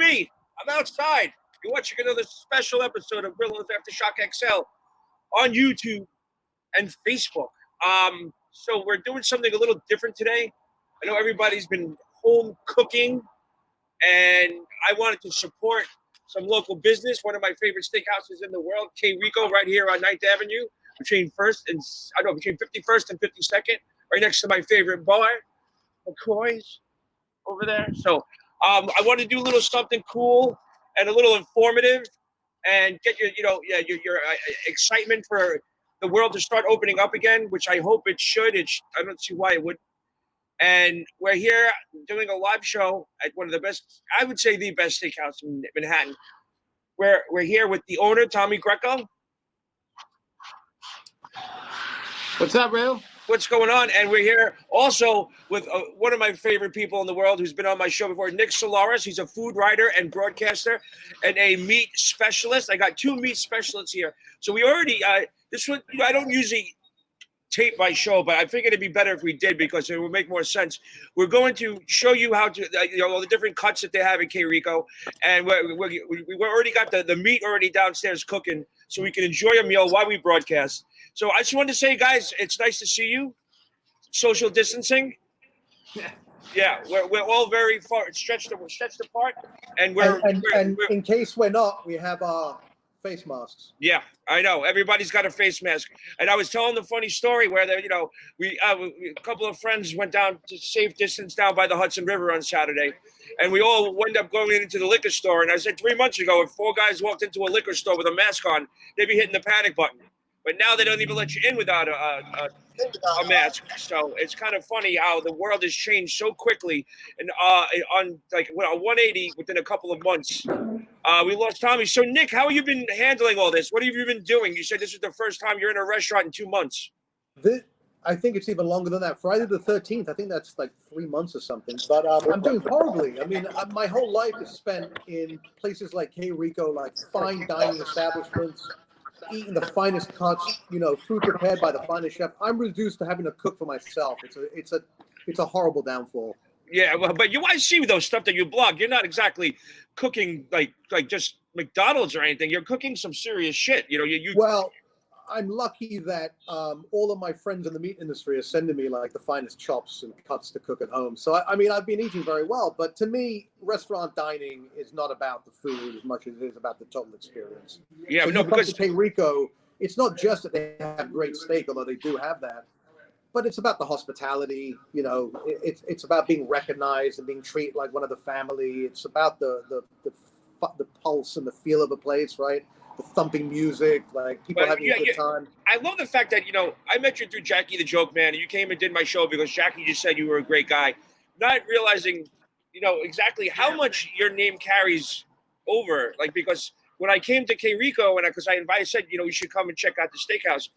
me. I'm outside. You're watching another special episode of Grillos AftershockXL on YouTube and Facebook. So we're doing something a little different today. I know everybody's been home cooking, and I wanted to support some local business. One of my favorite steakhouses in the world, K-Rico, right here on 9th Avenue, between 51st and 52nd, right next to my favorite bar, McCoy's, over there. So I want to do a little something cool and a little informative, and get your excitement for the world to start opening up again, which I hope it should. I don't see why it would. And we're here doing a live show at one of the best, I would say the best steakhouse in Manhattan. We're here with the owner, Tommy Greco. What's up, Rio? What's going on? And we're here also with one of my favorite people in the world who's been on my show before, Nick Solaris. He's a food writer and broadcaster and a meat specialist. I got two meat specialists here. So we already, this one, I don't usually tape my show, but I figured it'd be better if we did because it would make more sense. We're going to show you how to, all the different cuts that they have in K-Rico. And we already got the meat already downstairs cooking so we can enjoy a meal while we broadcast. So I just wanted to say, guys, it's nice to see you. Social distancing. Yeah, we're all very far stretched apart, and we're in case we're not, we have our face masks. Yeah, I know. Everybody's got a face mask. And I was telling the funny story where a couple of friends went down to safe distance down by the Hudson River on Saturday, and we all wound up going into the liquor store. And I said 3 months ago, if 4 guys walked into a liquor store with a mask on, they'd be hitting the panic button. But now they don't even let you in without a mask. So it's kind of funny how the world has changed so quickly. And on 180 within a couple of months, we lost Tommy. So Nick, how have you been handling all this? What have you been doing? You said this is the first time you're in a restaurant in 2 months. I think it's even longer than that. Friday the 13th. I think that's like 3 months or something. But I'm doing horribly. I mean, my whole life is spent in places like K-Rico, like fine dining establishments, eating the finest cuts, food prepared by the finest chef. I'm reduced to having to cook for myself. It's a horrible downfall. Yeah, well, but I see those stuff that you blog. You're not exactly cooking like just McDonald's or anything. You're cooking some serious shit. Well, I'm lucky that all of my friends in the meat industry are sending me like the finest chops and cuts to cook at home. So I mean, I've been eating very well. But to me, restaurant dining is not about the food as much as it is about the total experience. Yeah, so because to K-Rico, it's not just that they have great steak, although they do have that, but it's about the hospitality. It's about being recognized and being treated like one of the family. It's about the pulse and the feel of the place, right? The thumping music, like people having a good time. I love the fact that, I met you through Jackie the Joke Man, and you came and did my show because Jackie just said you were a great guy, not realizing, exactly how much your name carries over. Like, because when I came to K-Rico, because I said, you should come and check out the steakhouse,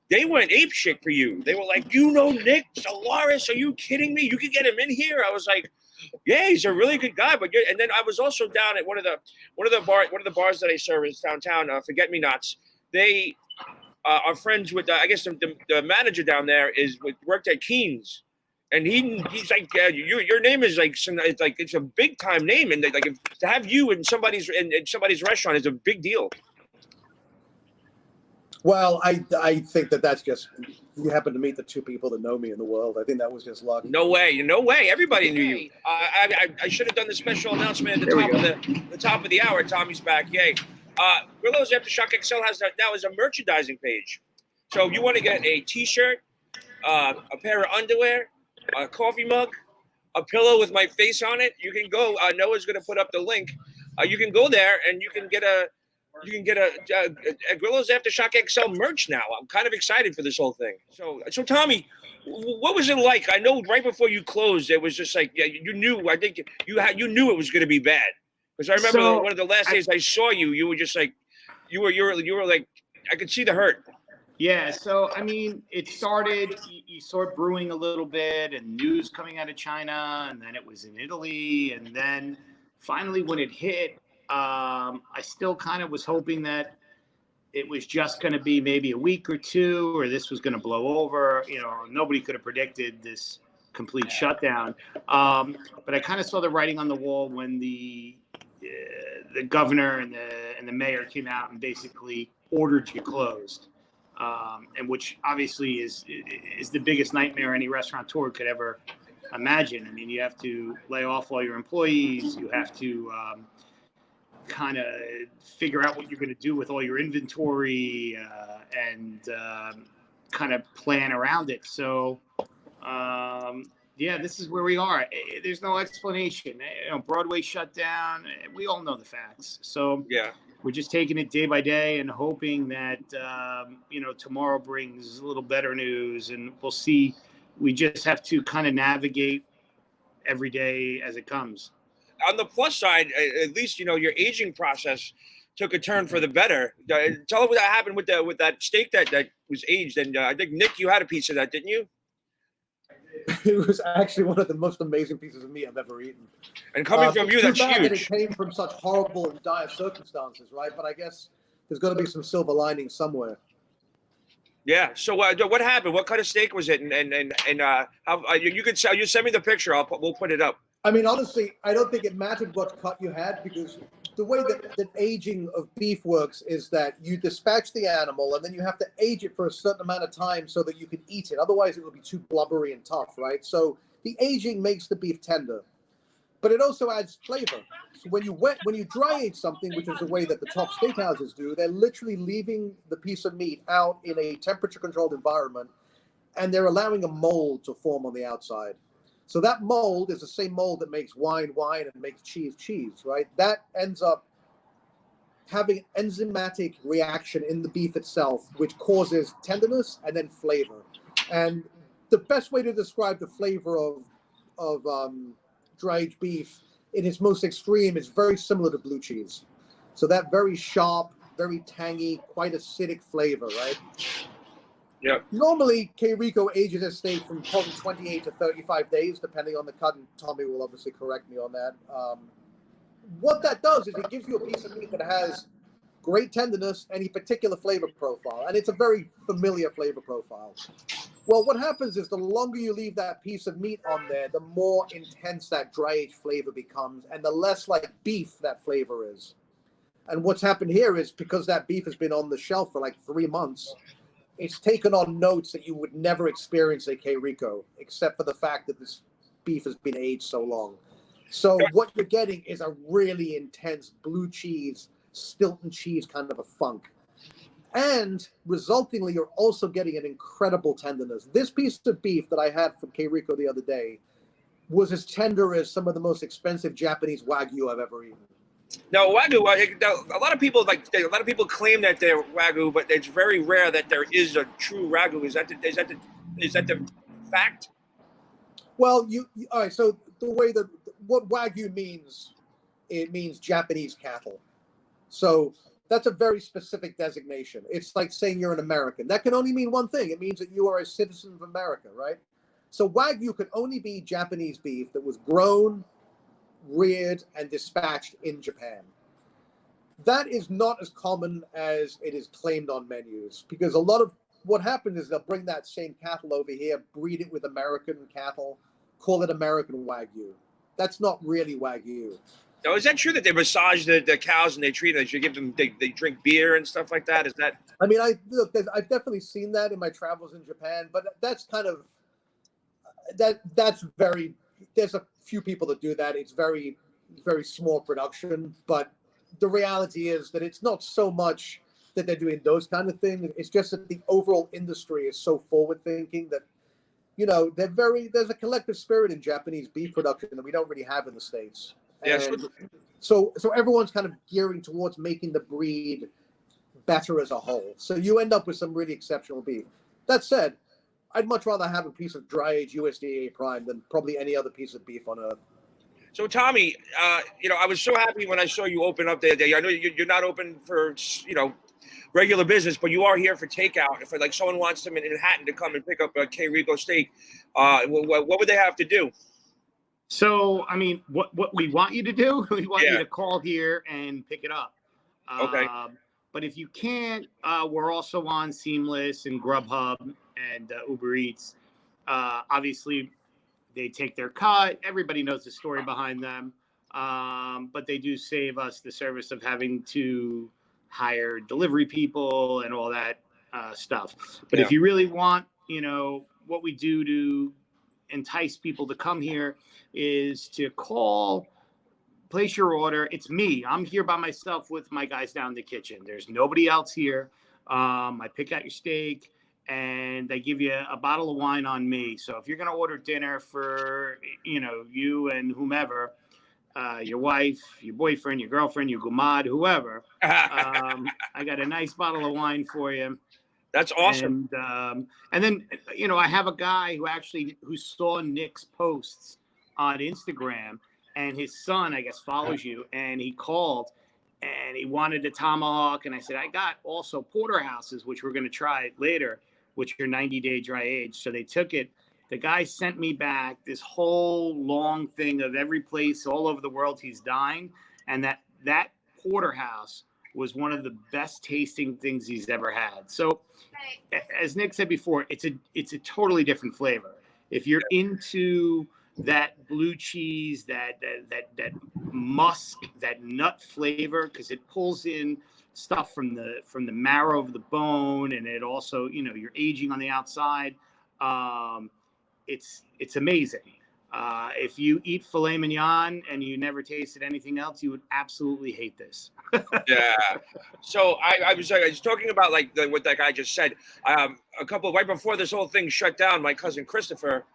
they went apeshit for you. They were like, Nick Solaris, are you kidding me? You could get him in here. I was like, yeah, he's a really good guy. And then I was also down at one of the bars that I service downtown, Forget Me Nots. They are friends with I guess the manager down there worked at Keen's, and he's like, your name is like it's a big time name, and to have you in somebody's restaurant is a big deal. Well, I think that's just, you happen to meet the 2 people that know me in the world. I think that was just luck. No way. Everybody knew you. I should have done the special announcement at the top of the hour. Tommy's back. Yay. Grillos AfterShockXL now has a merchandising page. So you want to get a T-shirt, a pair of underwear, a coffee mug, a pillow with my face on it. You can go. Noah's going to put up the link. You can go there and you can get a Grillos AfterShockXL merch now. I'm kind of excited for this whole thing. So Tommy, what was it like? I know right before you closed, it was just like, you knew. I think you knew it was going to be bad, because I remember one of the last days I saw you. You were just like, you were like, I could see the hurt. Yeah. So I mean, it started. You saw it brewing a little bit, and news coming out of China, and then it was in Italy, and then finally when it hit. I still kind of was hoping that it was just going to be maybe a week or 2, or this was going to blow over. Nobody could have predicted this complete shutdown. But I kind of saw the writing on the wall when the the governor and the mayor came out and basically ordered you closed, and which obviously is the biggest nightmare any restaurateur could ever imagine. I mean, you have to lay off all your employees. You have to kind of figure out what you're going to do with all your inventory and kind of plan around it. So, yeah, this is where we are. There's no explanation. Broadway shut down. We all know the facts. So Yeah. we're just taking it day by day and hoping that, tomorrow brings a little better news, and we'll see. We just have to kind of navigate every day as it comes. On the plus side, at least your aging process took a turn for the better. Tell us what happened with that steak that was aged, and I think Nick, you had a piece of that, didn't you? It was actually one of the most amazing pieces of meat I've ever eaten. And coming from you, that's too bad huge. that it came from such horrible and dire circumstances, right? But I guess there's got to be some silver lining somewhere. Yeah. So what happened? What kind of steak was it? And how you could you send me the picture. We'll put it up. I mean, honestly, I don't think it mattered what cut you had, because the way that aging of beef works is that you dispatch the animal and then you have to age it for a certain amount of time so that you can eat it. Otherwise, it would be too blubbery and tough, right? So the aging makes the beef tender, but it also adds flavor. So when you dry age something, which is the way that the top steakhouses do, they're literally leaving the piece of meat out in a temperature-controlled environment, and they're allowing a mold to form on the outside. So that mold is the same mold that makes wine, and makes cheese, right? That ends up having an enzymatic reaction in the beef itself, which causes tenderness and then flavor. And the best way to describe the flavor of dry-aged beef in its most extreme is very similar to blue cheese. So that very sharp, very tangy, quite acidic flavor, right? Yeah. Normally, K-Rico ages a steak from probably 28 to 35 days, depending on the cut, and Tommy will obviously correct me on that. What that does is it gives you a piece of meat that has great tenderness and a particular flavor profile, and it's a very familiar flavor profile. Well, what happens is the longer you leave that piece of meat on there, the more intense that dry-aged flavor becomes, and the less like beef that flavor is. And what's happened here is, because that beef has been on the shelf for like 3 months, it's taken on notes that you would never experience at K-Rico, except for the fact that this beef has been aged so long. So what you're getting is a really intense blue cheese, Stilton cheese kind of a funk. And resultingly, you're also getting an incredible tenderness. This piece of beef that I had from K-Rico the other day was as tender as some of the most expensive Japanese Wagyu I've ever eaten. Now, Wagyu, a lot of people claim that they're Wagyu, but it's very rare that there is a true Wagyu. Is that the fact? Well, all right. So the way that what Wagyu means, it means Japanese cattle. So that's a very specific designation. It's like saying you're an American. That can only mean one thing. It means that you are a citizen of America, right? So Wagyu could only be Japanese beef that was grown, reared, and dispatched in Japan. That is not as common as it is claimed on menus, because a lot of what happens is they'll bring that same cattle over here, breed it with American cattle, call it American Wagyu. That's not really Wagyu. Now, is that true that they massage the cows and they treat them? You give them, they drink beer and stuff like that? Is that? I mean, I've definitely seen that in my travels in Japan, but that's kind of that's very. There's a few people that do that. It's very, very small production, but the reality is that it's not so much that they're doing those kind of things. It's just that the overall industry is so forward thinking that, there's a collective spirit in Japanese beef production that we don't really have in the States. Yes. And so everyone's kind of gearing towards making the breed better as a whole. So you end up with some really exceptional beef. That said, I'd much rather have a piece of dry-aged USDA prime than probably any other piece of beef on earth. So, Tommy, I was so happy when I saw you open up there. I know you're not open for, regular business, but you are here for takeout. If like someone wants them in Manhattan to come and pick up a K-Rico steak, what would they have to do? So, I mean, what we want you to do, we want you to call here and pick it up. Okay. But if you can't, we're also on Seamless and Grubhub and Uber Eats. Obviously, they take their cut. Everybody knows the story behind them. but they do save us the service of having to hire delivery people and all that stuff. But Yeah. if you really want, what we do to entice people to come here is to call, place your order. It's me. I'm here by myself with my guys down in the kitchen. There's nobody else here. I pick out your steak and they give you a bottle of wine on me. So if you're going to order dinner for, you and whomever, your wife, your boyfriend, your girlfriend, your gumad, whoever, I got a nice bottle of wine for you. That's awesome. And then, I have a guy who saw Nick's posts on Instagram, and his son, I guess, follows you, and he called and he wanted a tomahawk. And I said, I got also porterhouses, which we're going to try later, which are 90-day dry age. So they took it. The guy sent me back this whole long thing of every place all over the world he's dined. And that porterhouse was one of the best tasting things he's ever had. So as Nick said before, it's a totally different flavor. If you're into that blue cheese, that musk, that nut flavor, because it pulls in stuff from the marrow of the bone, and it also, you're aging on the outside. It's amazing. If you eat filet mignon and you never tasted anything else, you would absolutely hate this. Yeah. So I was talking about what that guy just said. Right before this whole thing shut down, my cousin Christopher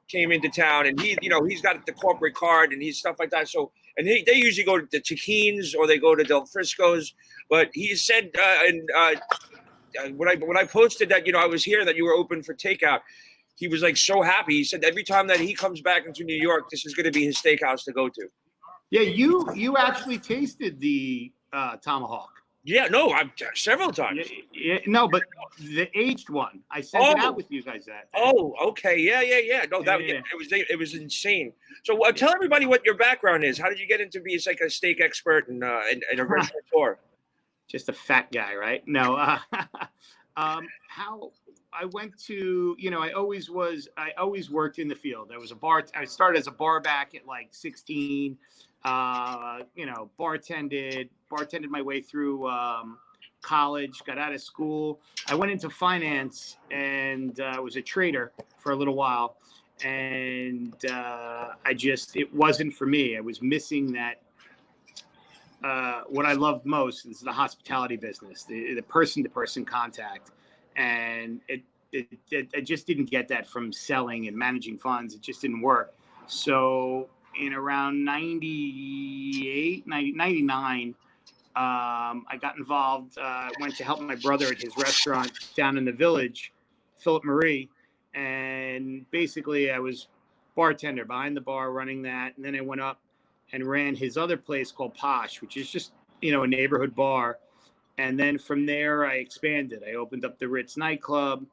came into town, and he's got the corporate card and he's stuff like that. So they usually go to the Chiquines or they go to Del Frisco's. But he said, when I posted that I was here, that you were open for takeout, he was like so happy. He said every time that he comes back into New York, this is going to be his steakhouse to go to. Yeah, you actually tasted the tomahawk. Yeah, no, I'm several times. No, but the aged one, I sent it out with you guys that day. Oh, okay, yeah. No, it was insane. So tell everybody what your background is. How did you get into being like a steak expert and a restaurateur? Just a fat guy, right? No, how I went to, I always worked in the field. I started as a bar back at like 16. Bartended my way through college, got out of school. I went into finance and was a trader for a little while. And it wasn't for me. I was missing that. What I loved most is the hospitality business, the person-to-person contact. And I just didn't get that from selling and managing funds. It just didn't work. So in around 99, I got involved, went to help my brother at his restaurant down in the village, Philip Marie. And basically I was bartender behind the bar running that. And then I went up and ran his other place called Posh, which is just, a neighborhood bar. And then from there I expanded. I opened up the Ritz nightclub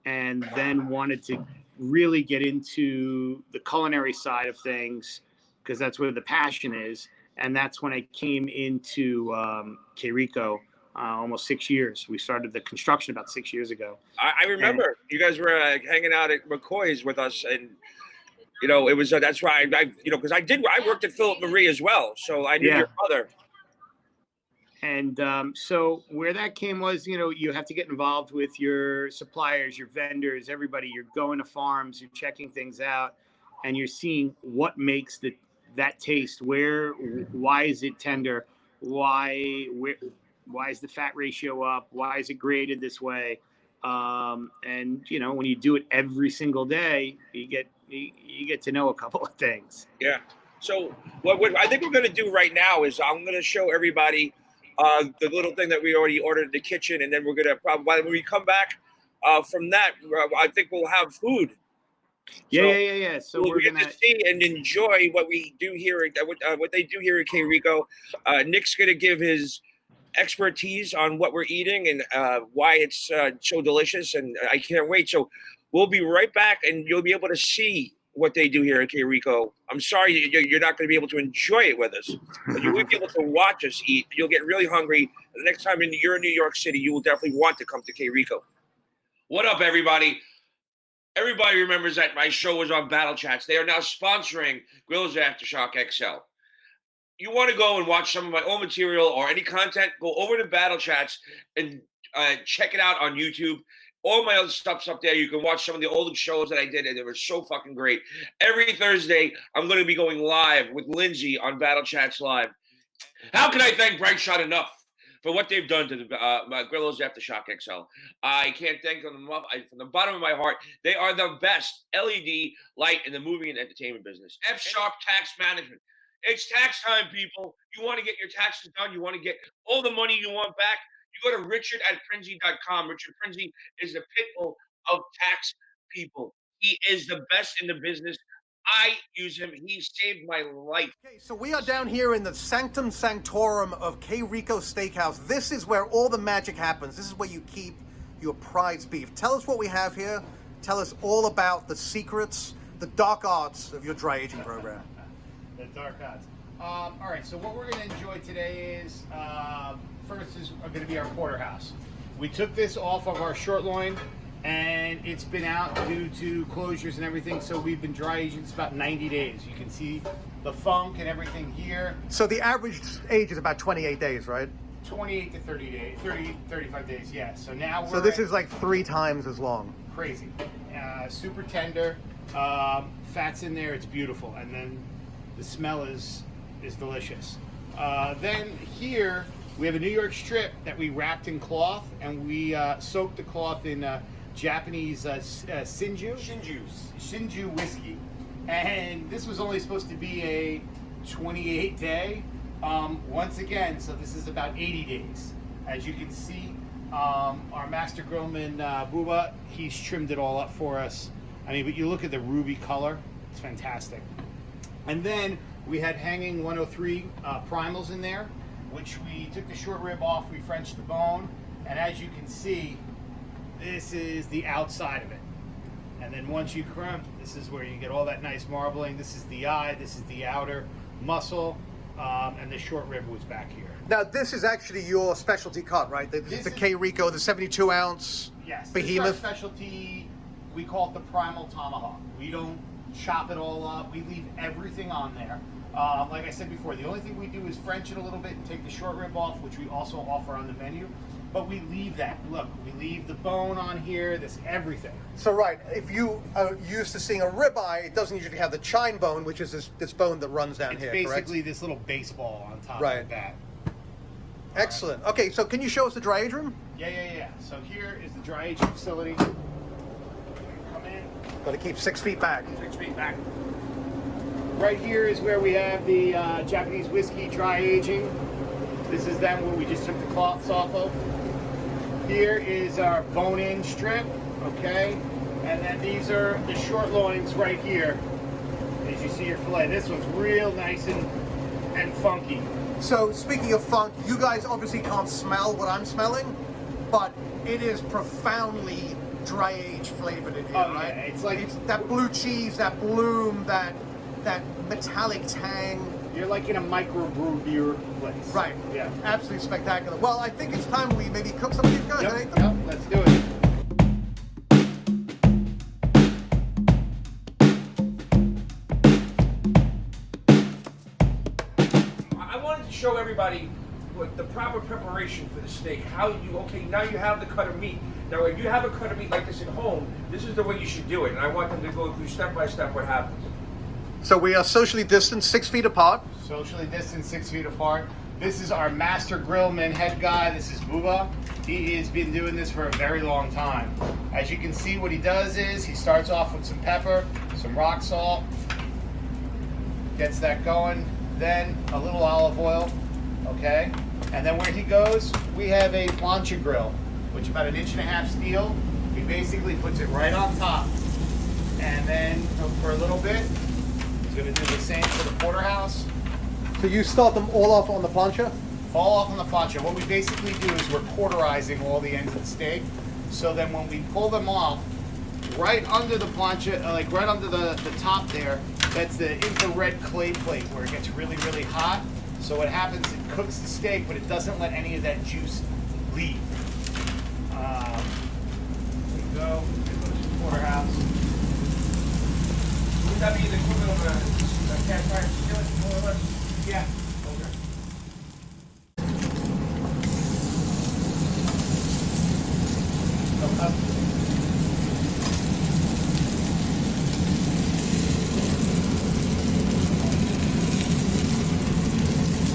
and then wanted to really get into the culinary side of things, because that's where the passion is. And that's when I came into K-Rico almost 6 years. We started the construction about 6 years ago. I remember you guys were hanging out at McCoy's with us, and it was that's why because I worked at Philip Marie as well, so I knew your mother. And so where that came was, you have to get involved with your suppliers, your vendors, everybody. You're going to farms, you're checking things out, and you're seeing what makes that taste. Why is it tender? Why is the fat ratio up? Why is it graded this way? And when you do it every single day, you get to know a couple of things. Yeah. So what I think we're going to do right now is I'm going to show everybody the little thing that we already ordered in the kitchen, and then we're going to probably, when we come back from that, I think we'll have food. Yeah. So we're going to see and enjoy what we do here, what they do here at K-Rico. Nick's going to give his expertise on what we're eating and why it's so delicious, and I can't wait. So we'll be right back, and you'll be able to see what they do here at K-Rico. I'm sorry you're not going to be able to enjoy it with us, but you will be able to watch us eat. You'll get really hungry. The next time you're in New York City, you will definitely want to come to K-Rico. What up, everybody? Everybody remembers that my show was on Battle Chats. They are now sponsoring Grillos AftershockXL. you want to go and watch some of my old material or any content, go over to Battle Chats and check it out on YouTube. All my other stuff's up there. You can watch some of the old shows that I did, and they were so fucking great. Every Thursday, I'm going to be going live with Lindsay on Battle Chats Live. How can I thank Bright Shot enough for what they've done to the Grillos AftershockXL? I can't thank them enough. From the bottom of my heart, they are the best LED light in the movie and entertainment business. F-Sharp Tax Management. It's tax time, people. You want to get your taxes done. You want to get all the money you want back. You go to richard@prinzy.com. Richard Prinzy is the pit bull of tax people. He is the best in the business. I use him. He saved my life. Okay, so we are down here in the sanctum sanctorum of K-Rico Steakhouse. This is where all the magic happens. This is where you keep your prize beef. Tell us what we have here. Tell us all about the secrets, the dark arts of your dry aging program. The dark arts. All right, so what we're going to enjoy today is, first is going to be our porterhouse. We took this off of our short loin, and it's been out due to closures and everything, so we've been dry aging about 90 days. You can see the funk and everything here. So the average age is about 28 days, right? 28 to 30 days, 35 days, yeah. So now we're... So this is like 3 times as long. Crazy. Super tender. Fat's in there, it's beautiful. And then the smell is delicious. Then here, we have a New York strip that we wrapped in cloth, and we soaked the cloth in Japanese Shinju whiskey. And this was only supposed to be a 28-day. Once again, so this is about 80 days. As you can see, our master grillman, Buba, he's trimmed it all up for us. I mean, but you look at the ruby color, it's fantastic. And then we had hanging 103 primals in there, which we took the short rib off, we Frenched the bone, and as you can see, this is the outside of it. And then once you crimp, this is where you get all that nice marbling. This is the eye, this is the outer muscle, and the short rib was back here. Now this is actually your specialty cut, right? The K-Rico, the 72 ounce yes, behemoth. This is our specialty. We call it the primal tomahawk. We don't chop it all up. We leave everything on there. Like I said before, the only thing we do is French it a little bit and take the short rib off, which we also offer on the menu. But we leave that. Look, we leave the bone on here, this everything. So right, if you are used to seeing a ribeye, it doesn't usually have the chine bone, which is this bone that runs down here, It's basically correct? this little baseball on top Right. of that. Excellent. Okay, so can you show us the dry age room? Yeah. So here is the dry aging facility. Come in. Got to keep 6 feet back. 6 feet back. Right here is where we have the Japanese whiskey dry aging. This is them where we just took the cloths off of. Here is our bone-in strip, okay? And then these are the short loins right here. As you see your fillet, this one's real nice and funky. So speaking of funk, you guys obviously can't smell what I'm smelling, but it is profoundly dry age flavored in here, right? Yeah, it's like that blue cheese, that bloom, that metallic tang. You're like in a microbrew beer place. Right. Yeah. Absolutely spectacular. Well, I think it's time we maybe cook some of these guys. Yep, let's do it. I wanted to show everybody what the proper preparation for the steak. Now you have the cut of meat. Now, if you have a cut of meat like this at home, this is the way you should do it. And I want them to go through step by step what happens. So we are socially distanced, 6 feet apart. Socially distanced, 6 feet apart. This is our master grillman head guy. This is Buba. He has been doing this for a very long time. As you can see, what he does is he starts off with some pepper, some rock salt, gets that going, then a little olive oil, okay? And then where he goes, we have a plancha grill, which is about 1.5 inch steel. He basically puts it right on top. And then for a little bit, going to do the same for the porterhouse. So you start them all off on the plancha? All off on the plancha. What we basically do is we're cauterizing all the ends of the steak. So then when we pull them off, right under the plancha, like right under the top there, that's the infrared clay plate where it gets really, really hot. So what happens, it cooks the steak, but it doesn't let any of that juice leave. There we go. Porterhouse. Would that be the equivalent of a cast iron skillet, more or less? Yeah.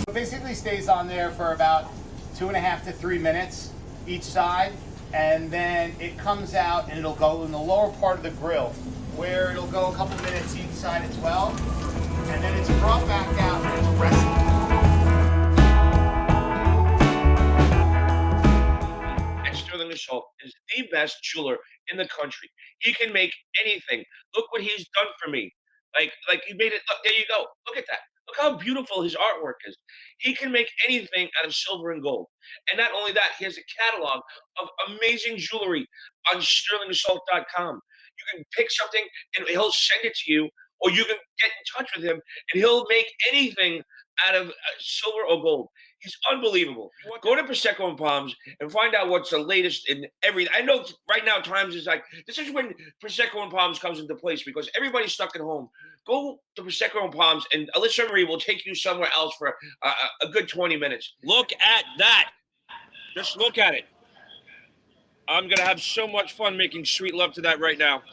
It basically stays on there for about 2.5 to 3 minutes each side, and then it comes out and it'll go in the lower part of the grill, where it'll go a couple minutes each side as well, and then it's brought back out and it's rested. And Sterling Salt is the best jeweler in the country. He can make anything. Look what he's done for me. Like he made it. Look, there you go. Look at that. Look how beautiful his artwork is. He can make anything out of silver and gold. And not only that, he has a catalog of amazing jewelry on sterlingsalt.com. You can pick something and he'll send it to you, or you can get in touch with him and he'll make anything out of silver or gold. He's unbelievable. Go to Prosecco Palms and find out what's the latest in everything. I know right now times is like, this is when Prosecco Palms comes into place because everybody's stuck at home. Go to Prosecco Palms and Alyssa Marie will take you somewhere else for a good 20 minutes. Look at that. Just look at it. I'm going to have so much fun making sweet love to that right now.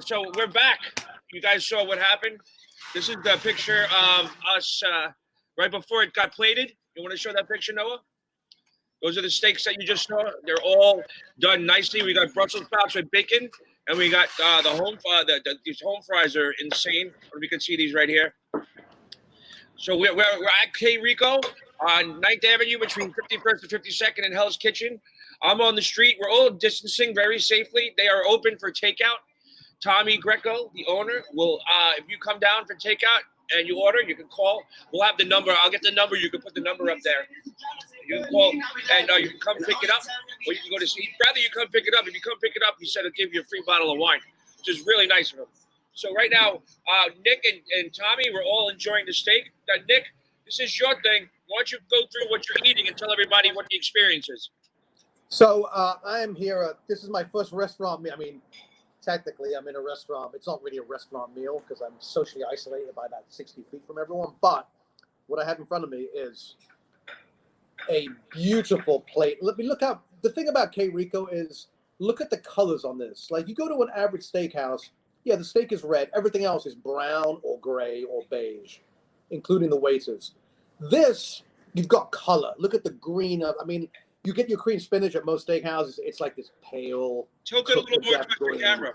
So we're back. You guys saw what happened. This is the picture of us right before it got plated. You want to show that picture, Noah? Those are the steaks that you just saw. They're all done nicely. We got Brussels sprouts with bacon, and we got these home fries are insane. We can see these right here. So we're at K-Rico on 9th Avenue between 51st and 52nd in Hell's Kitchen. I'm on the street. We're all distancing very safely. They are open for takeout. Tommy Greco, the owner, will if you come down for takeout and you order, you can call. We'll have the number. I'll get the number. You can put the number up there. You can call and you can come pick it up, or you can go to see. Rather you come pick it up. If you come pick it up, he said he'll give you a free bottle of wine, which is really nice of him. So right now, Nick and Tommy, we're all enjoying the steak. Nick, this is your thing. Why don't you go through what you're eating and tell everybody what the experience is? So I am here. This is my first restaurant meal. I mean, technically, I'm in a restaurant. It's not really a restaurant meal because I'm socially isolated by about 60 feet from everyone. But what I have in front of me is a beautiful plate. Let me look out. The thing about K-Rico is look at the colors on this. Like you go to an average steakhouse, yeah, the steak is red. Everything else is brown or gray or beige, including the waiters. This, you've got color. Look at the green of, I mean, you get your cream spinach at most steakhouses. It's like this pale. Tilt it a little more towards the camera.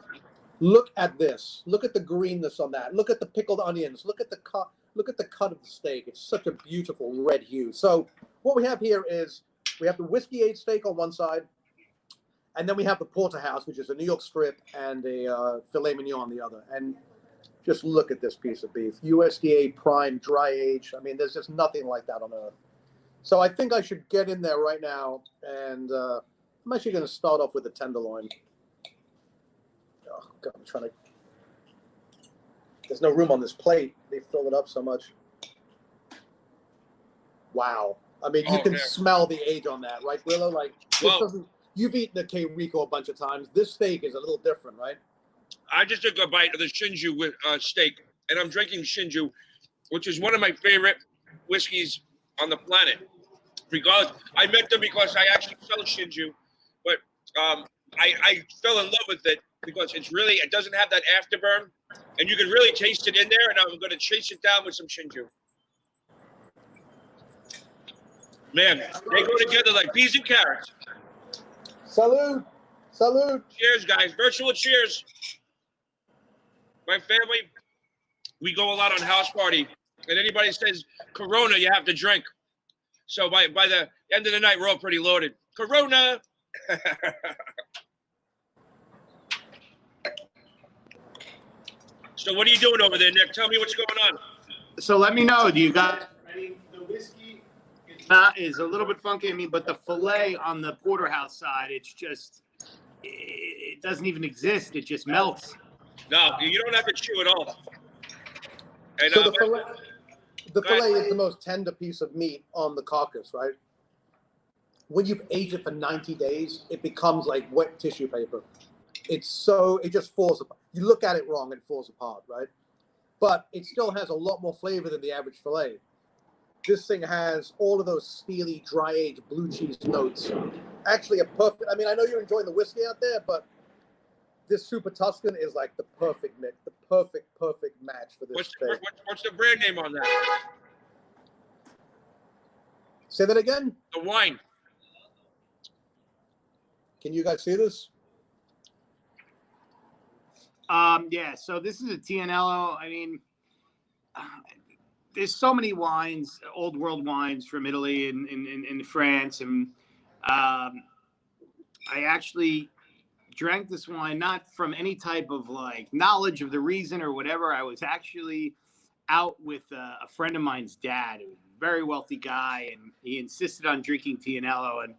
Look at this. Look at the greenness on that. Look at the pickled onions. Look at the cut. Look at the cut of the steak. It's such a beautiful red hue. So what we have here is we have the whiskey-aged steak on one side, and then we have the porterhouse, which is a New York strip, and a filet mignon on the other. And just look at this piece of beef. USDA prime, dry aged. I mean, there's just nothing like that on earth. So I think I should get in there right now, and I'm actually going to start off with the tenderloin. Oh, God, I'm trying to... There's no room on this plate. They filled it up so much. Wow. I mean, you can smell the age on that, right, Grillo? Like, this doesn't... You've eaten the K-Rico a bunch of times. This steak is a little different, right? I just took a bite of the Shinju with steak, and I'm drinking Shinju, which is one of my favorite whiskeys on the planet. Regardless, I met them because I actually sell Shinju, but I fell in love with it because it's really, it doesn't have that afterburn, and you can really taste it in there, and I'm going to chase it down with some Shinju. Man, they go together like peas and carrots. Salute. Salute. Cheers, guys. Virtual cheers. My family, we go a lot on house party, and anybody says Corona, you have to drink. So by the end of the night, we're all pretty loaded. Corona. So what are you doing over there, Nick? Tell me what's going on. So let me know. Do you got? I mean, the whiskey is a little bit funky. I mean, but the fillet on the porterhouse side, it's just, it doesn't even exist. It just melts. No, you don't have to chew at all. And, so the fillet is the most tender piece of meat on the carcass, right? When you've aged it for 90 days, it becomes like wet tissue paper. It just falls apart. You look at it wrong and it falls apart, right? But it still has a lot more flavor than the average fillet. This thing has all of those steely, dry-aged blue cheese notes. actually a perfect. I mean, I know you're enjoying the whiskey out there, but this Super Tuscan is like the perfect mix, the perfect match for this steak. What's the brand name on that? Say that again. The wine. Can you guys see this? Yeah. So this is a Tianello. I mean, there's so many wines, old world wines from Italy and in France, and I actually drank this wine not from any type of like knowledge of the reason or whatever. I was actually out with a friend of mine's dad, who was a very wealthy guy, and he insisted on drinking Tianello. And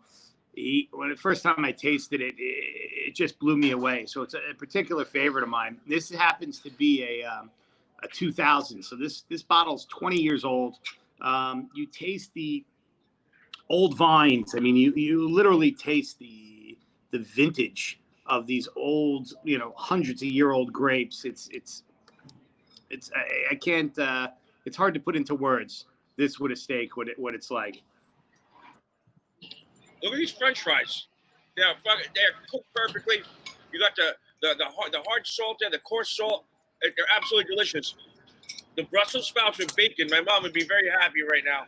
when the first time I tasted it, it just blew me away. So it's a particular favorite of mine. This happens to be a 2000. So this bottle's 20 years old. You taste the old vines. I mean, you literally taste the vintage of these old, hundreds of year old grapes. I can't. It's hard to put into words. This with a steak, what it's like. Look at these French fries. They're cooked perfectly. You got the hard salt there, the coarse salt. They're absolutely delicious. The Brussels sprouts with bacon. My mom would be very happy right now.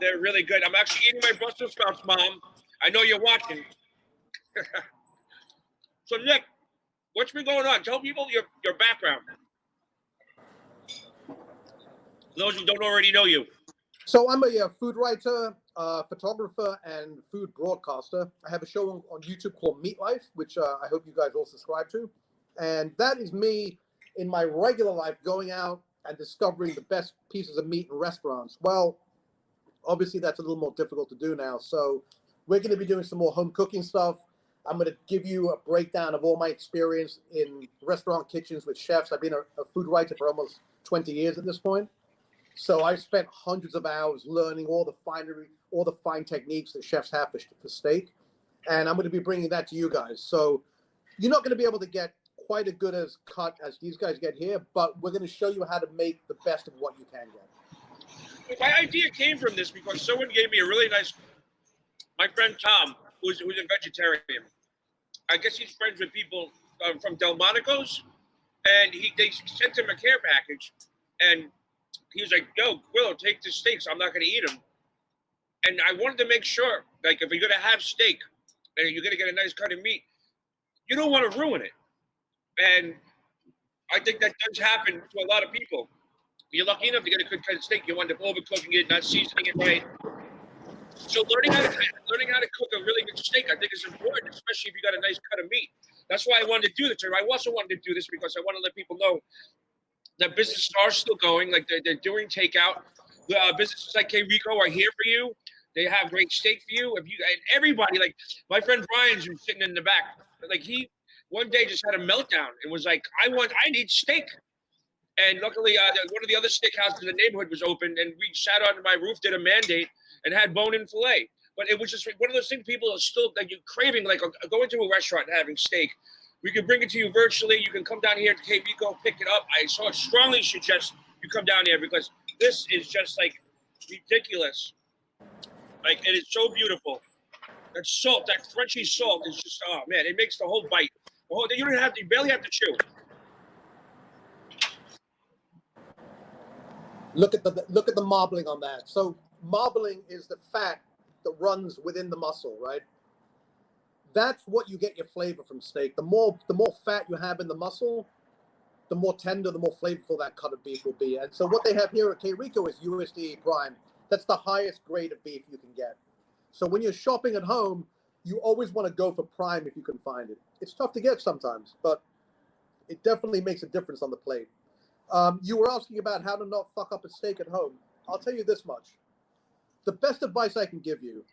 They're really good. I'm actually eating my Brussels sprouts, Mom. I know you're watching. So Nick, what's been going on? Tell people your background. Those who don't already know you. So I'm a food writer, photographer, and food broadcaster. I have a show on YouTube called Meat Life, which I hope you guys all subscribe to. And that is me in my regular life going out and discovering the best pieces of meat in restaurants. Well, obviously that's a little more difficult to do now. So we're going to be doing some more home cooking stuff. I'm going to give you a breakdown of all my experience in restaurant kitchens with chefs. I've been a food writer for almost 20 years at this point. So I spent hundreds of hours learning all the fine techniques that chefs have for steak. And I'm going to be bringing that to you guys. So you're not going to be able to get quite as good as cut as these guys get here, but we're going to show you how to make the best of what you can get. My idea came from this because someone gave me a really nice, my friend Tom, who's a vegetarian. I guess he's friends with people from Delmonico's, and they sent him a care package, and he was like, "Yo, Grillo, take the steaks. I'm not going to eat them." And I wanted to make sure, like, if you're going to have steak and you're going to get a nice cut of meat, you don't want to ruin it. And I think that does happen to a lot of people. You're lucky enough to get a good cut of steak. You wind up overcooking it, not seasoning it right. So learning how to cook a really good steak, I think, is important, especially if you got a nice cut of meat. That's why I wanted to do this. I also wanted to do this because I want to let people know that businesses are still going. Like they're doing takeout. Businesses like K-Rico are here for you. They have great steak for you. And everybody, like my friend Brian's who's sitting in the back, like he one day just had a meltdown and was like, I need steak. And luckily, one of the other steakhouses in the neighborhood was open, and we sat on my roof, did a mandate, and had bone-in filet. But it was just one of those things people are still like craving, like going to a restaurant and having steak. We can bring it to you virtually. You can come down here to K-Rico, pick it up. I strongly suggest you come down here because this is just like ridiculous. Like, it is so beautiful. That salt, that crunchy salt is just, oh man, it makes the whole bite. You barely have to chew. Look at the marbling on that. So marbling is the fat that runs within the muscle, right? That's what you get your flavor from steak. The more fat you have in the muscle, the more tender, the more flavorful that cut of beef will be. And so what they have here at K-Rico is USDA prime. That's the highest grade of beef you can get. So when you're shopping at home, you always want to go for prime if you can find it. It's tough to get sometimes, but it definitely makes a difference on the plate. You were asking about how to not fuck up a steak at home. I'll tell you this much. The best advice I can give you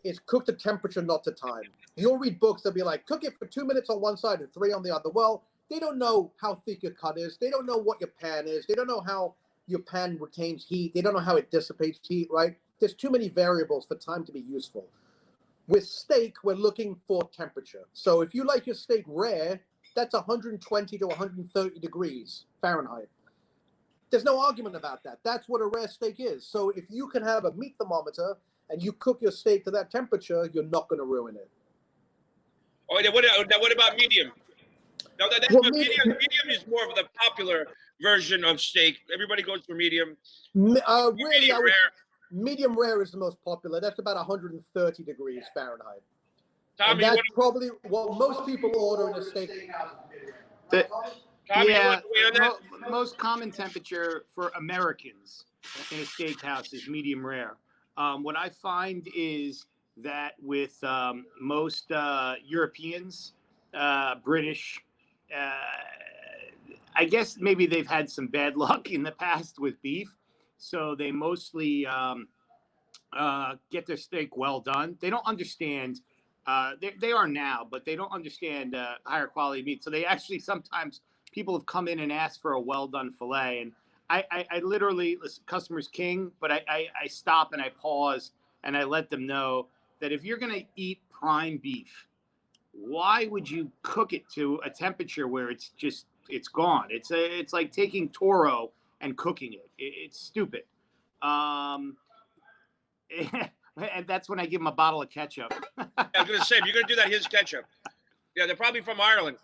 is cook to temperature, not to time. You'll read books that'll be like, cook it for 2 minutes on one side and 3 on the other. Well, they don't know how thick your cut is. They don't know what your pan is. They don't know how your pan retains heat. They don't know how it dissipates heat, right? There's too many variables for time to be useful. With steak, we're looking for temperature. So if you like your steak rare, that's 120 to 130 degrees Fahrenheit. There's no argument about that. That's what a rare steak is. So if you can have a meat thermometer and you cook your steak to that temperature, you're not going to ruin it. Oh, now what about medium? No, Well, medium is more of the popular version of steak. Everybody goes for medium. Really, Medium rare. medium rare is the most popular. That's about 130 degrees Fahrenheit. Tommy, and that's probably what most people order in a steak. Tommy, Yeah, you want to most common temperature for Americans in a steakhouse is medium rare. What I find is that with most Europeans, British, I guess maybe they've had some bad luck in the past with beef, so they mostly get their steak well done. They don't understand. They are now, but they don't understand higher quality meat. So they actually sometimes people have come in and asked for a well done fillet, and I literally listen, customer's king, but I stop and I pause and I let them know that if you're gonna eat prime beef, why would you cook it to a temperature where it's gone? It's like taking Toro and cooking it. It's stupid. And that's when I give them a bottle of ketchup. I was going to say, if you're going to do that, here's ketchup. Yeah, they're probably from Ireland.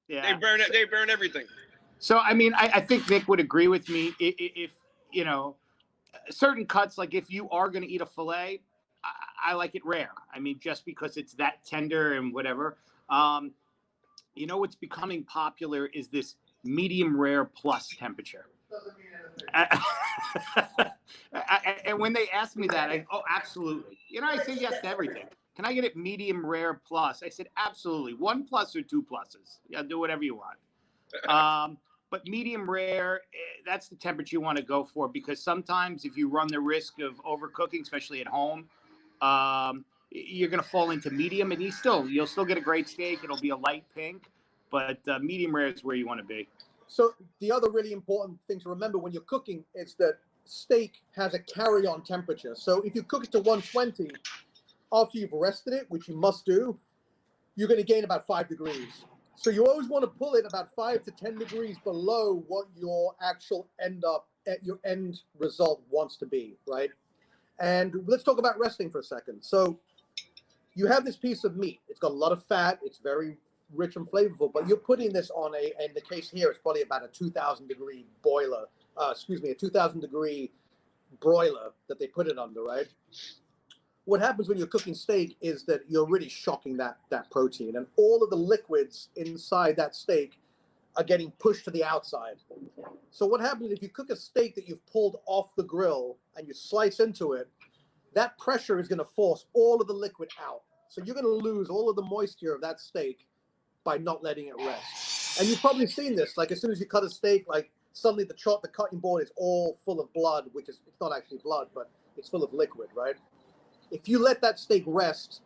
Yeah, They burn everything. So I mean, I think Nick would agree with me. If you know certain cuts, like if you are going to eat a fillet, I like it rare. I mean, just because it's that tender and whatever. You know what's becoming popular is this medium rare plus temperature. And when they ask me that, absolutely. You know, I say yes to everything. Can I get it medium rare plus? I said, absolutely. 1 plus or 2 pluses. Yeah, do whatever you want. But medium rare, that's the temperature you want to go for, because sometimes if you run the risk of overcooking, especially at home, you're going to fall into medium, and you'll still get a great steak. It'll be a light pink, but medium rare is where you want to be. So the other really important thing to remember when you're cooking is that steak has a carry-on temperature. So if you cook it to 120, after you've rested it, which you must do, you're going to gain about 5 degrees. So you always want to pull it about 5 to 10 degrees below what your actual your end result wants to be, right? And let's talk about resting for a second. So you have this piece of meat. It's got a lot of fat. It's very rich and flavorful, but you're putting this on in the case here, it's probably about a 2,000 degree boiler, a 2,000 degree broiler that they put it under, right? What happens when you're cooking steak is that you're really shocking that protein, and all of the liquids inside that steak are getting pushed to the outside. So what happens if you cook a steak that you've pulled off the grill and you slice into it, that pressure is going to force all of the liquid out. So you're going to lose all of the moisture of that steak by not letting it rest. And you've probably seen this, like as soon as you cut a steak, like suddenly the cutting board is all full of blood, it's not actually blood, but it's full of liquid, right? If you let that steak rest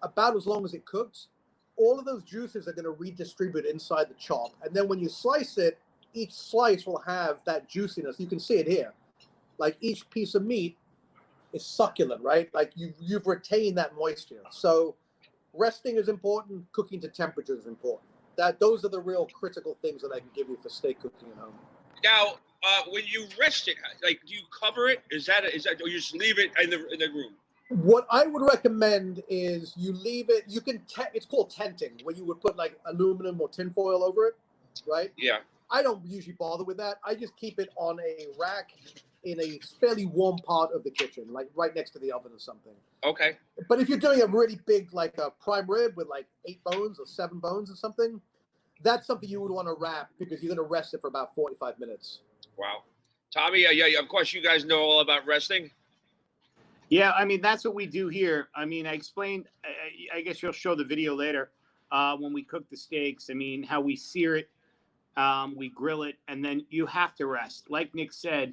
about as long as it cooks, all of those juices are going to redistribute inside the chop. And then when you slice it, each slice will have that juiciness. You can see it here. Like each piece of meat is succulent, right? Like you've retained that moisture. So resting is important. Cooking to temperature is important. Those are the real critical things that I can give you for steak cooking at home. Now, when you rest it, like, do you cover it? Is that, or you just leave it in the room? What I would recommend is you leave it. You can. It's called tenting, where you would put like aluminum or tinfoil over it, right? Yeah. I don't usually bother with that. I just keep it on a rack in a fairly warm part of the kitchen, like right next to the oven or something. Okay. But if you're doing a really big, like a prime rib with like 8 bones or 7 bones or something, that's something you would want to wrap because you're going to rest it for about 45 minutes. Wow. Tommy, yeah, of course you guys know all about resting. Yeah, I mean, that's what we do here. I mean, I explained, I guess you'll show the video later when we cook the steaks. I mean, how we sear it, we grill it, and then you have to rest. Like Nick said,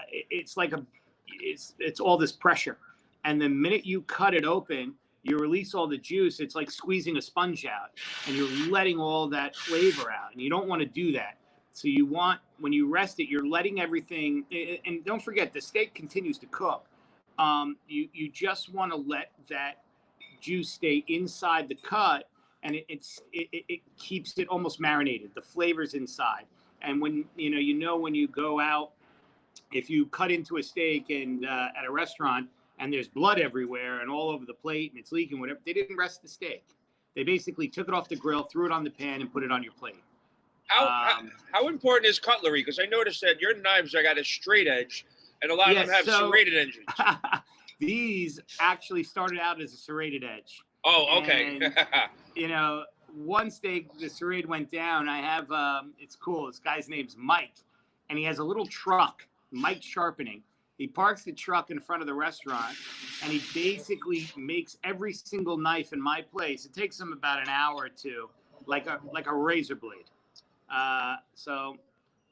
it's like it's all this pressure. And the minute you cut it open, you release all the juice. It's like squeezing a sponge out, and you're letting all that flavor out. And you don't want to do that. So you want, when you rest it, you're letting everything, and don't forget, the steak continues to cook. You just want to let that juice stay inside the cut, and it keeps it almost marinated. The flavor's inside. And when when you go out, if you cut into a steak and at a restaurant and there's blood everywhere and all over the plate and it's leaking, whatever. They didn't rest the steak. They basically took it off the grill, threw it on the pan, and put it on your plate. How important is cutlery? Because I noticed that your knives are got a straight edge, and a lot of them have serrated edges. These actually started out as a serrated edge. Oh, okay. And, you know, one steak, the serrated went down. I have, it's cool. This guy's name's Mike, and he has a little truck, Mike Sharpening. He parks the truck in front of the restaurant, and he basically makes every single knife in my place. It takes him about an hour or two, like a razor blade. So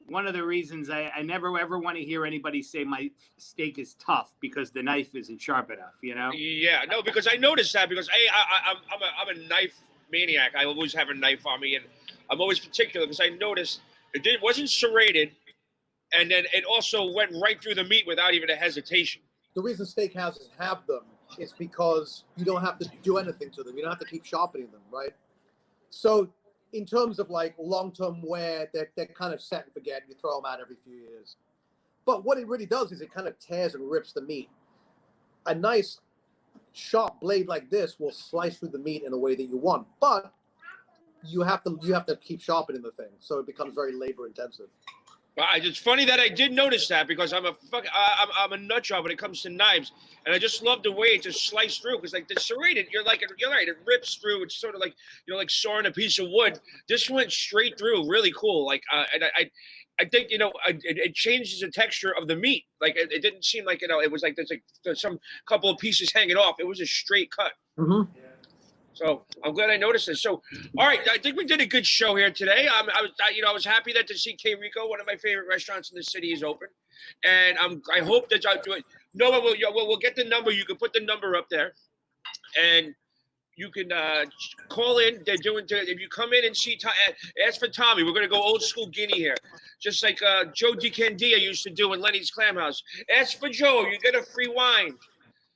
one of the reasons I never ever want to hear anybody say my steak is tough because the knife isn't sharp enough, you know? Yeah, no, because I noticed that because I'm a knife maniac. I always have a knife on me, and I'm always particular because I noticed it wasn't serrated, and then it also went right through the meat without even a hesitation. The reason steakhouses have them is because you don't have to do anything to them. You don't have to keep sharpening them, right? So in terms of like long-term wear, they're kind of set and forget. You throw them out every few years. But what it really does is it kind of tears and rips the meat. A nice sharp blade like this will slice through the meat in a way that you want, but you have to keep sharpening the thing, so it becomes very labor intensive. It's funny that I did notice that because I'm a nut job when it comes to knives, and I just love the way it just sliced through. Because like the serrated, you're right, it rips through. It's sort of like like sawing a piece of wood. This went straight through, really cool. Like and I think it changes the texture of the meat. Like it didn't seem like it was like there's some couple of pieces hanging off. It was a straight cut. Mm-hmm. So I'm glad I noticed this. So, all right, I think we did a good show here today. I was happy that to see K-Rico, one of my favorite restaurants in the city, is open, and I hope that I'll do it. Noah, we'll get the number. You can put the number up there, and you can call in. They're doing. If you come in and see, ask for Tommy. We're gonna go old school Guinea here, just like Joe DiCandia used to do in Lenny's Clam House. Ask for Joe. You get a free wine.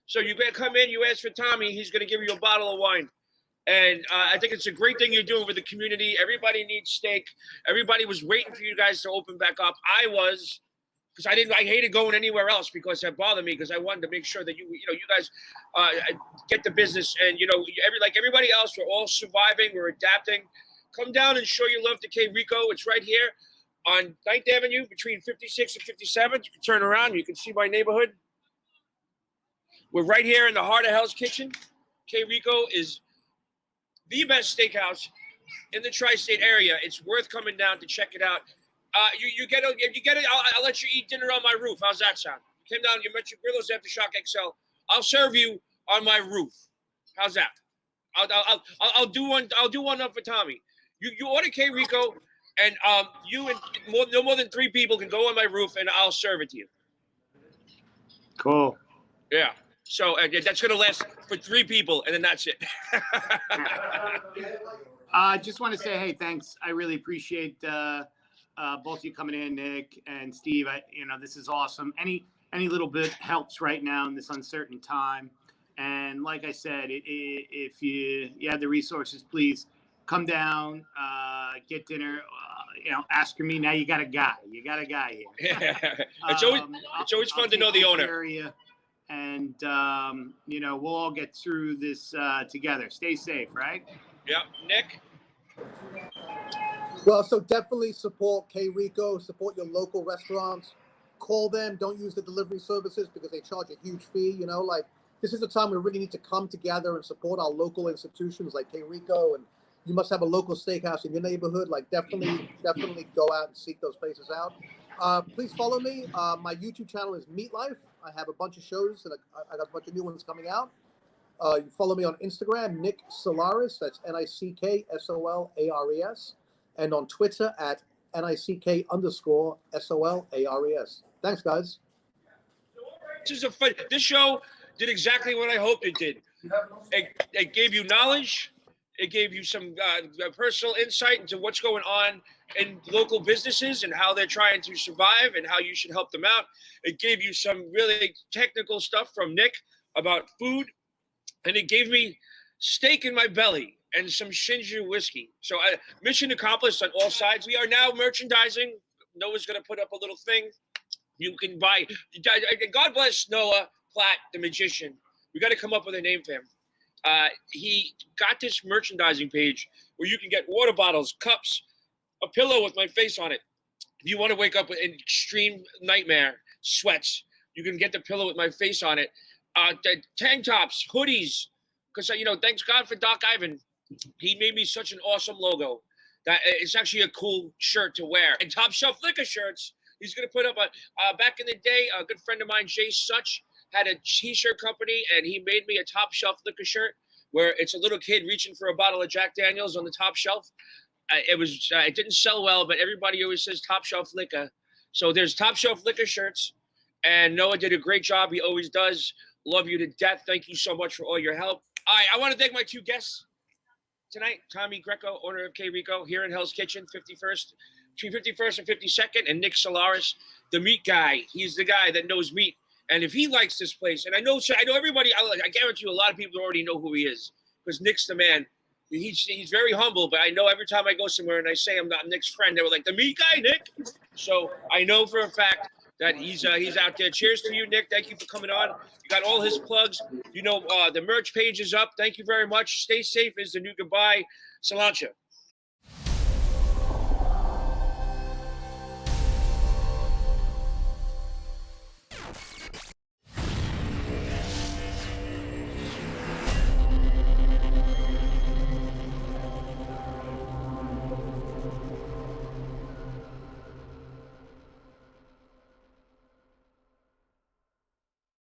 So you better come in. You ask for Tommy. He's gonna give you a bottle of wine. And I think it's a great thing you're doing for the community. Everybody needs steak. Everybody was waiting for you guys to open back up. I was, because I hated going anywhere else because it bothered me because I wanted to make sure that you guys get the business. And everybody else, we're all surviving. We're adapting. Come down and show your love to K-Rico. It's right here on 9th Avenue between 56th and 57th. You can turn around. You can see my neighborhood. We're right here in the heart of Hell's Kitchen. K-Rico is the best steakhouse in the tri-state area. It's worth coming down to check it out. If you get it, I'll let you eat dinner on my roof. How's that sound? You came down, you met your Grillos AftershockXL. I'll serve you on my roof. How's that? I'll do one. I'll do one up for Tommy. You order K-Rico, and you and no more than 3 people can go on my roof, and I'll serve it to you. Cool. Yeah. So that's going to last for 3 people, and then that's it. I just want to say, hey, thanks. I really appreciate both you coming in, Nick and Steve. This is awesome. Any little bit helps right now in this uncertain time. And like I said, if you have the resources, please come down, get dinner. Ask for me. Now you got a guy. You got a guy here. Yeah. It's always fun to know the owner. Area. And, we'll all get through this together. Stay safe, right? Yeah. Nick? Well, so definitely support K-Rico, support your local restaurants. Call them. Don't use the delivery services because they charge a huge fee. This is a time we really need to come together and support our local institutions like K-Rico. And you must have a local steakhouse in your neighborhood. Definitely go out and seek those places out. Please follow me. My YouTube channel is Meat Life. I have a bunch of shows and I got a bunch of new ones coming out. You follow me on Instagram, Nick Solaris. That's NickSolares. And on Twitter at NICK_SOLARES. Thanks, guys. This show did exactly what I hoped it did. It gave you knowledge. It gave you some personal insight into what's going on in local businesses and how they're trying to survive and how you should help them out. It gave you some really technical stuff from Nick about food, and it gave me steak in my belly and some Shinju whiskey. So mission accomplished on all sides. We are now merchandising. Noah's going to put up a little thing. You can buy. God bless Noah. Platt, the magician. We got to come up with a name for him. He got this merchandising page where you can get water bottles, cups, a pillow with my face on it. If you want to wake up with an extreme nightmare, sweats, you can get the pillow with my face on it. The tank tops, hoodies, because, thanks God for Doc Ivan. He made me such an awesome logo that it's actually a cool shirt to wear. And Top Shelf Liquor shirts, he's going to put up back in the day, a good friend of mine, Jay Such, had a t-shirt company, and he made me a Top Shelf Liquor shirt where it's a little kid reaching for a bottle of Jack Daniels on the top shelf. It didn't sell well, but everybody always says Top Shelf Liquor. So there's Top Shelf Liquor shirts, and Noah did a great job. He always does. Love you to death. Thank you so much for all your help. All right, I want to thank my two guests tonight. Tommy Greco, owner of K-Rico here in Hell's Kitchen, 51st, between 51st and 52nd, and Nick Solaris, the meat guy. He's the guy that knows meat. And if he likes this place, and I know everybody, I guarantee you a lot of people already know who he is, because Nick's the man. He's very humble, but I know every time I go somewhere and I say I'm not Nick's friend, they were like, the meat guy, Nick? So I know for a fact that he's out there. Cheers to you, Nick. Thank you for coming on. You got all his plugs. The merch page is up. Thank you very much. Stay safe is the new goodbye. Salancha.